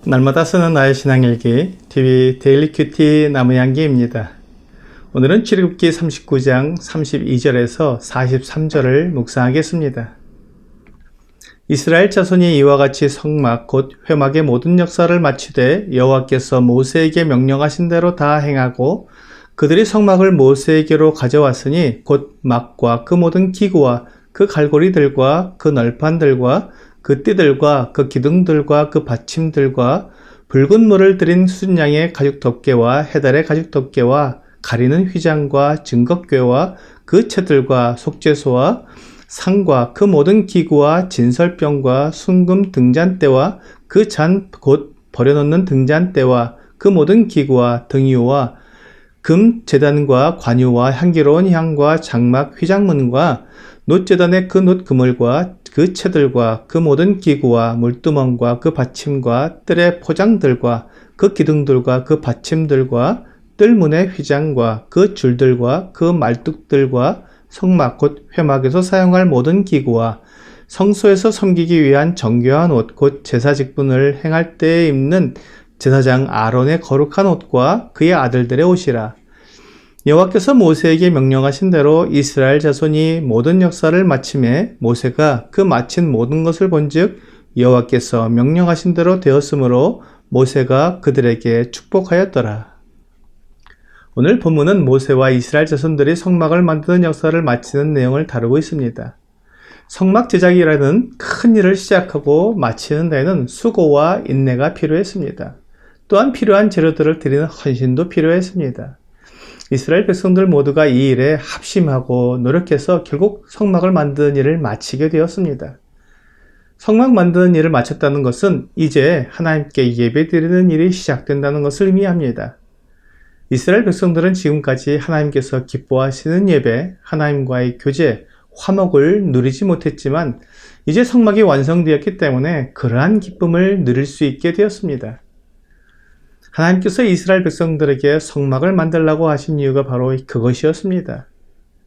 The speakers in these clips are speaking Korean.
날마다 쓰는 나의 신앙일기 TV 데일리 큐티 나무양기입니다. 오늘은 출애굽기 39장 32절에서 43절을 묵상하겠습니다. 이스라엘 자손이 이와 같이 성막 곧 회막의 모든 역사를 마치되 여호와께서 모세에게 명령하신 대로 다 행하고 그들이 성막을 모세에게로 가져왔으니 곧 막과 그 모든 기구와 그 갈고리들과 그 널판들과 그 띠들과 그 기둥들과 그 받침들과 붉은 물을 들인 순양의 가죽 덮개와 해달의 가죽 덮개와 가리는 휘장과 증거궤와 그 채들과 속죄소와 상과 그 모든 기구와 진설병과 순금 등잔대와 그 잔 곧 버려놓는 등잔대와 그 모든 기구와 등유와 금 제단과 관유와 향기로운 향과 장막 휘장문과 놋제단의 그 놋 그물과 그 채들과 그 모든 기구와 물두멍과 그 받침과 뜰의 포장들과 그 기둥들과 그 받침들과 뜰문의 휘장과 그 줄들과 그 말뚝들과 성막 곧 회막에서 사용할 모든 기구와 성소에서 섬기기 위한 정교한 옷 곧 제사 직분을 행할 때에 입는 제사장 아론의 거룩한 옷과 그의 아들들의 옷이라. 여호와께서 모세에게 명령하신 대로 이스라엘 자손이 모든 역사를 마침에 모세가 그 마친 모든 것을 본즉 여호와께서 명령하신 대로 되었으므로 모세가 그들에게 축복하였더라. 오늘 본문은 모세와 이스라엘 자손들이 성막을 만드는 역사를 마치는 내용을 다루고 있습니다. 성막 제작이라는 큰 일을 시작하고 마치는 데에는 수고와 인내가 필요했습니다. 또한 필요한 재료들을 드리는 헌신도 필요했습니다. 이스라엘 백성들 모두가 이 일에 합심하고 노력해서 결국 성막을 만드는 일을 마치게 되었습니다. 성막 만드는 일을 마쳤다는 것은 이제 하나님께 예배드리는 일이 시작된다는 것을 의미합니다. 이스라엘 백성들은 지금까지 하나님께서 기뻐하시는 예배, 하나님과의 교제, 화목을 누리지 못했지만 이제 성막이 완성되었기 때문에 그러한 기쁨을 누릴 수 있게 되었습니다. 하나님께서 이스라엘 백성들에게 성막을 만들라고 하신 이유가 바로 그것이었습니다.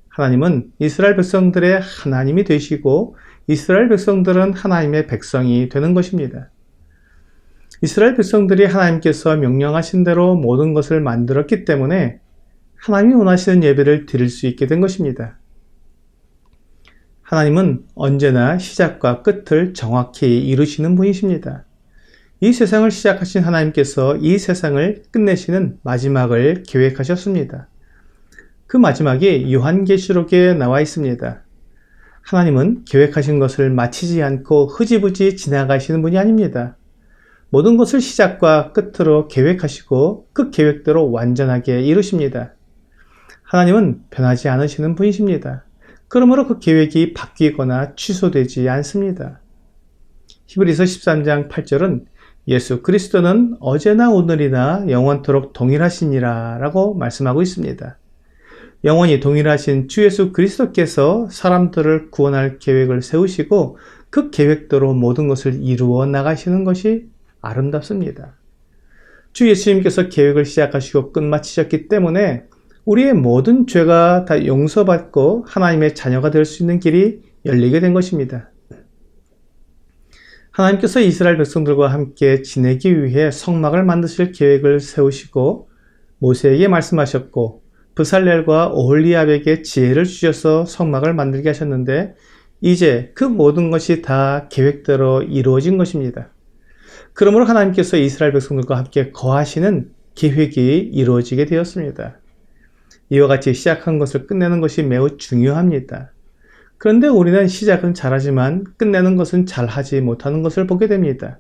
하나님은 이스라엘 백성들의 하나님이 되시고 이스라엘 백성들은 하나님의 백성이 되는 것입니다. 이스라엘 백성들이 하나님께서 명령하신 대로 모든 것을 만들었기 때문에 하나님이 원하시는 예배를 드릴 수 있게 된 것입니다. 하나님은 언제나 시작과 끝을 정확히 이루시는 분이십니다. 이 세상을 시작하신 하나님께서 이 세상을 끝내시는 마지막을 계획하셨습니다. 그 마지막이 요한계시록에 나와 있습니다. 하나님은 계획하신 것을 마치지 않고 흐지부지 지나가시는 분이 아닙니다. 모든 것을 시작과 끝으로 계획하시고 그 계획대로 완전하게 이루십니다. 하나님은 변하지 않으시는 분이십니다. 그러므로 그 계획이 바뀌거나 취소되지 않습니다. 히브리서 13장 8절은 예수 그리스도는 어제나 오늘이나 영원토록 동일하시니라 라고 말씀하고 있습니다. 영원히 동일하신 주 예수 그리스도께서 사람들을 구원할 계획을 세우시고 그 계획대로 모든 것을 이루어 나가시는 것이 아름답습니다. 주 예수님께서 계획을 시작하시고 끝마치셨기 때문에 우리의 모든 죄가 다 용서받고 하나님의 자녀가 될 수 있는 길이 열리게 된 것입니다. 하나님께서 이스라엘 백성들과 함께 지내기 위해 성막을 만드실 계획을 세우시고 모세에게 말씀하셨고 브살렐과 오홀리압에게 지혜를 주셔서 성막을 만들게 하셨는데 이제 그 모든 것이 다 계획대로 이루어진 것입니다. 그러므로 하나님께서 이스라엘 백성들과 함께 거하시는 계획이 이루어지게 되었습니다. 이와 같이 시작한 것을 끝내는 것이 매우 중요합니다. 그런데 우리는 시작은 잘하지만 끝내는 것은 잘하지 못하는 것을 보게 됩니다.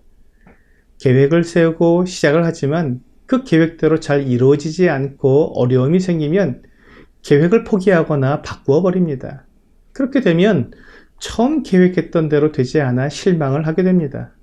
계획을 세우고 시작을 하지만 그 계획대로 잘 이루어지지 않고 어려움이 생기면 계획을 포기하거나 바꾸어 버립니다. 그렇게 되면 처음 계획했던 대로 되지 않아 실망을 하게 됩니다.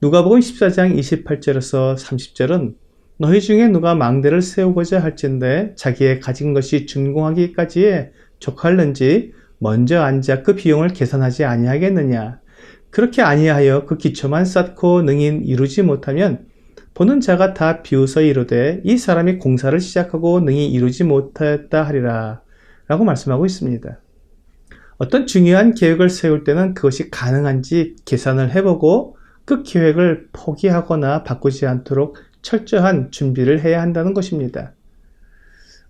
누가복음 14장 28절에서 30절은 너희 중에 누가 망대를 세우고자 할진대 자기의 가진 것이 준공하기까지에 족할는지 먼저 앉아 그 비용을 계산하지 아니하겠느냐. 그렇게 아니하여 그 기초만 쌓고 능히 이루지 못하면 보는 자가 다 비웃어 이르되 이 사람이 공사를 시작하고 능히 이루지 못하였다 하리라 라고 말씀하고 있습니다. 어떤 중요한 계획을 세울 때는 그것이 가능한지 계산을 해보고 그 계획을 포기하거나 바꾸지 않도록 철저한 준비를 해야 한다는 것입니다.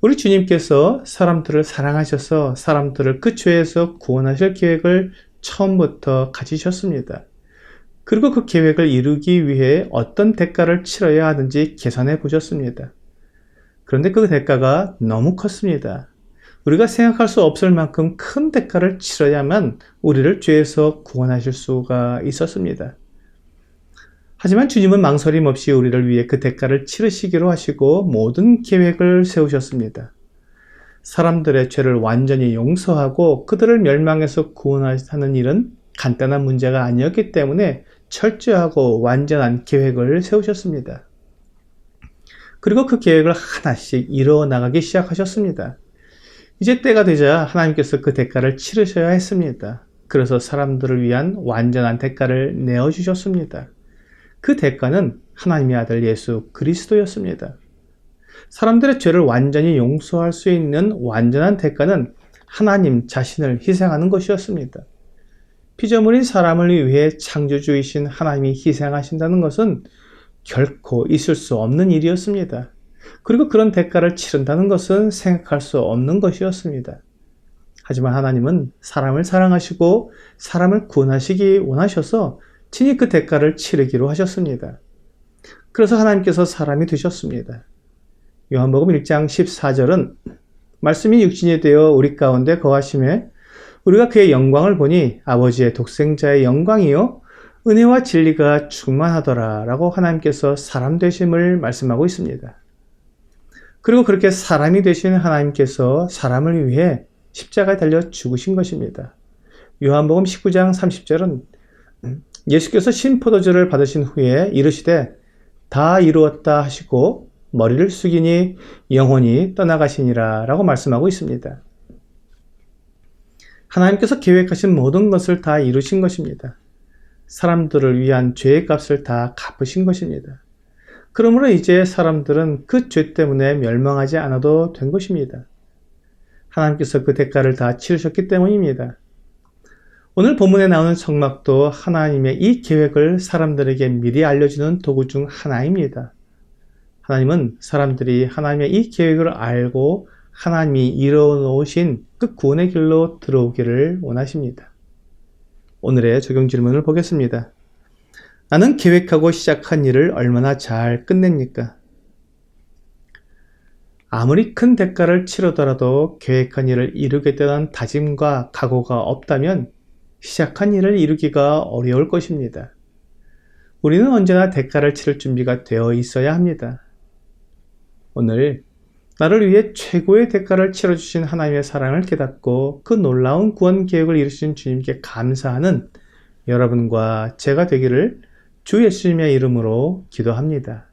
우리 주님께서 사람들을 사랑하셔서 사람들을 그 죄에서 구원하실 계획을 처음부터 가지셨습니다. 그리고 그 계획을 이루기 위해 어떤 대가를 치러야 하는지 계산해 보셨습니다. 그런데 그 대가가 너무 컸습니다. 우리가 생각할 수 없을 만큼 큰 대가를 치러야만 우리를 죄에서 구원하실 수가 있었습니다. 하지만 주님은 망설임 없이 우리를 위해 그 대가를 치르시기로 하시고 모든 계획을 세우셨습니다. 사람들의 죄를 완전히 용서하고 그들을 멸망에서 구원하는 일은 간단한 문제가 아니었기 때문에 철저하고 완전한 계획을 세우셨습니다. 그리고 그 계획을 하나씩 이루어 나가기 시작하셨습니다. 이제 때가 되자 하나님께서 그 대가를 치르셔야 했습니다. 그래서 사람들을 위한 완전한 대가를 내어주셨습니다. 그 대가는 하나님의 아들 예수 그리스도였습니다. 사람들의 죄를 완전히 용서할 수 있는 완전한 대가는 하나님 자신을 희생하는 것이었습니다. 피조물인 사람을 위해 창조주이신 하나님이 희생하신다는 것은 결코 있을 수 없는 일이었습니다. 그리고 그런 대가를 치른다는 것은 생각할 수 없는 것이었습니다. 하지만 하나님은 사람을 사랑하시고 사람을 구원하시기 원하셔서 친히 그 대가를 치르기로 하셨습니다. 그래서 하나님께서 사람이 되셨습니다. 요한복음 1장 14절은 말씀이 육신이 되어 우리 가운데 거하심에 우리가 그의 영광을 보니 아버지의 독생자의 영광이요 은혜와 진리가 충만하더라 라고 하나님께서 사람 되심을 말씀하고 있습니다. 그리고 그렇게 사람이 되신 하나님께서 사람을 위해 십자가에 달려 죽으신 것입니다. 요한복음 19장 30절은 예수께서 신포도주를 받으신 후에 이르시되 다 이루었다 하시고 머리를 숙이니 영혼이 떠나가시니라 라고 말씀하고 있습니다. 하나님께서 계획하신 모든 것을 다 이루신 것입니다. 사람들을 위한 죄의 값을 다 갚으신 것입니다. 그러므로 이제 사람들은 그 죄 때문에 멸망하지 않아도 된 것입니다. 하나님께서 그 대가를 다 치르셨기 때문입니다. 오늘 본문에 나오는 성막도 하나님의 이 계획을 사람들에게 미리 알려주는 도구 중 하나입니다. 하나님은 사람들이 하나님의 이 계획을 알고 하나님이 이루어놓으신 그 구원의 길로 들어오기를 원하십니다. 오늘의 적용 질문을 보겠습니다. 나는 계획하고 시작한 일을 얼마나 잘 끝냅니까? 아무리 큰 대가를 치르더라도 계획한 일을 이루겠다는 다짐과 각오가 없다면 시작한 일을 이루기가 어려울 것입니다. 우리는 언제나 대가를 치를 준비가 되어 있어야 합니다. 오늘 나를 위해 최고의 대가를 치러주신 하나님의 사랑을 깨닫고 그 놀라운 구원 계획을 이루신 주님께 감사하는 여러분과 제가 되기를 주 예수님의 이름으로 기도합니다.